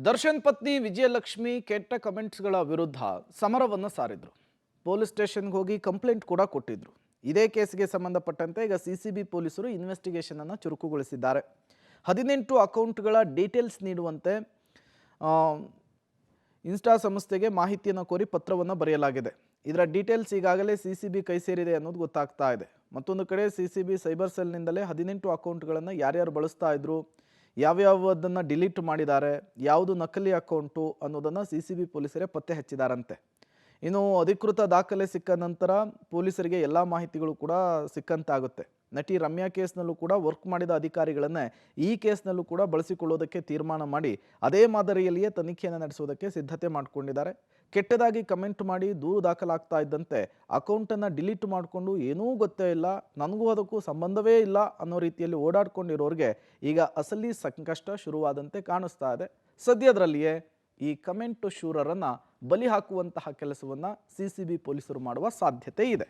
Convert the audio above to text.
ದರ್ಶನ್ ಪತ್ನಿ ವಿಜಯಲಕ್ಷ್ಮಿ ಕೆಟ್ಟ ಕಮೆಂಟ್ಸ್ಗಳ ವಿರುದ್ಧ ಸಮರವನ್ನು ಸಾರಿದ್ರು. ಪೊಲೀಸ್ ಸ್ಟೇಷನ್ಗೆ ಹೋಗಿ ಕಂಪ್ಲೇಂಟ್ ಕೂಡ ಕೊಟ್ಟಿದ್ರು. ಇದೇ ಕೇಸ್ಗೆ ಸಂಬಂಧಪಟ್ಟಂತೆ ಈಗ ಸಿಸಿಬಿ ಪೊಲೀಸರು ಇನ್ವೆಸ್ಟಿಗೇಷನ್ ಅನ್ನು ಚುರುಕುಗೊಳಿಸಿದ್ದಾರೆ. 18 ಅಕೌಂಟ್ಗಳ ಡೀಟೇಲ್ಸ್ ನೀಡುವಂತೆ ಇನ್ಸ್ಟಾ ಸಂಸ್ಥೆಗೆ ಮಾಹಿತಿಯನ್ನು ಕೋರಿ ಪತ್ರವನ್ನು ಬರೆಯಲಾಗಿದೆ. ಇದರ ಡೀಟೇಲ್ಸ್ ಈಗಾಗಲೇ ಸಿಸಿಬಿ ಕೈ ಸೇರಿದೆ ಅನ್ನೋದು ಗೊತ್ತಾಗ್ತಾ ಇದೆ. ಮತ್ತೊಂದು ಕಡೆ ಸಿಸಿಬಿ ಸೈಬರ್ ಸೆಲ್ನಿಂದಲೇ 18 ಅಕೌಂಟ್ಗಳನ್ನು ಯಾರ್ಯಾರು ಬಳಸ್ತಾ ಇದ್ರು, ಯಾವ್ಯಾವುದನ್ನು ಡಿಲೀಟ್ ಮಾಡಿದ್ದಾರೆ, ಯಾವುದು ನಕಲಿ ಅಕೌಂಟು ಅನ್ನೋದನ್ನು ಸಿಸಿಬಿ ಪೊಲೀಸರೇ ಪತ್ತೆ ಹಚ್ಚಿದಾರಂತೆ. ಇನ್ನು ಅಧಿಕೃತ ದಾಖಲೆ ಸಿಕ್ಕ ನಂತರ ಪೊಲೀಸರಿಗೆ ಎಲ್ಲ ಮಾಹಿತಿಗಳು ಕೂಡ ಸಿಕ್ಕಂತಾಗುತ್ತೆ. ನಟಿ ರಮ್ಯಾ ಕೇಸ್ನಲ್ಲೂ ಕೂಡ ವರ್ಕ್ ಮಾಡಿದ ಅಧಿಕಾರಿಗಳನ್ನೇ ಈ ಕೇಸ್ನಲ್ಲೂ ಕೂಡ ಬಳಸಿಕೊಳ್ಳೋದಕ್ಕೆ ತೀರ್ಮಾನ ಮಾಡಿ ಅದೇ ಮಾದರಿಯಲ್ಲಿಯೇ ತನಿಖೆಯನ್ನು ನಡೆಸೋದಕ್ಕೆ ಸಿದ್ಧತೆ ಮಾಡಿಕೊಂಡಿದ್ದಾರೆ. ಕೆಟ್ಟದಾಗಿ ಕಮೆಂಟ್ ಮಾಡಿ ದೂರು ದಾಖಲಾಗ್ತಾ ಇದ್ದಂತೆ ಅಕೌಂಟನ್ನು ಡಿಲೀಟ್ ಮಾಡಿಕೊಂಡು ಏನೂ ಗೊತ್ತೇ ಇಲ್ಲ, ನನಗೂ ಅದಕ್ಕೂ ಸಂಬಂಧವೇ ಇಲ್ಲ ಅನ್ನೋ ರೀತಿಯಲ್ಲಿ ಓಡಾಡ್ಕೊಂಡಿರೋರಿಗೆ ಈಗ ಅಸಲಿ ಸಂಕಷ್ಟ ಶುರುವಾದಂತೆ ಕಾಣಿಸ್ತಾ ಇದೆ. ಸದ್ಯದರಲ್ಲಿಯೇ ಈ ಕಮೆಂಟ್ ಶೂರರನ್ನು ಬಲಿ ಹಾಕುವಂತಹ ಕೆಲಸವನ್ನು ಸಿಸಿಬಿ ಪೊಲೀಸರು ಮಾಡುವ ಸಾಧ್ಯತೆ ಇದೆ.